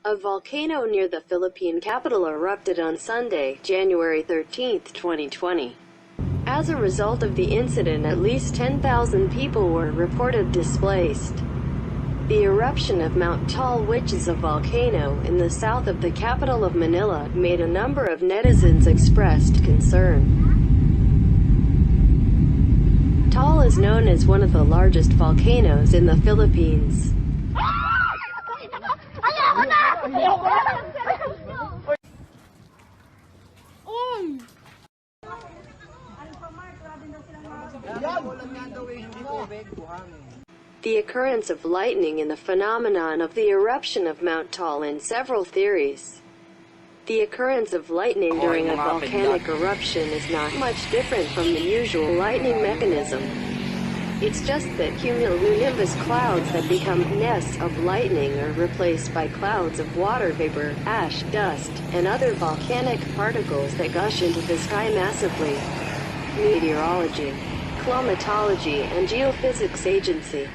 A volcano near the Philippine capital erupted on Sunday, January 13, 2020. As a result of the incident, at least 10,000 people were reported displaced. The eruption of Mount Taal, which is a volcano in the south of the capital of Manila, made a number of netizens expressed concern. Taal is known as one of the largest volcanoes in the Philippines. The occurrence of lightning in the phenomenon of the eruption of Mount Taal in several theories. The occurrence of lightning during a volcanic eruption is not much different from the usual lightning mechanism. It's just that cumulonimbus clouds that become nests of lightning are replaced by clouds of water vapor, ash, dust, and other volcanic particles that gush into the sky massively. Meteorology, Climatology and Geophysics Agency.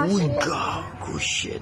Uy, gago, shit.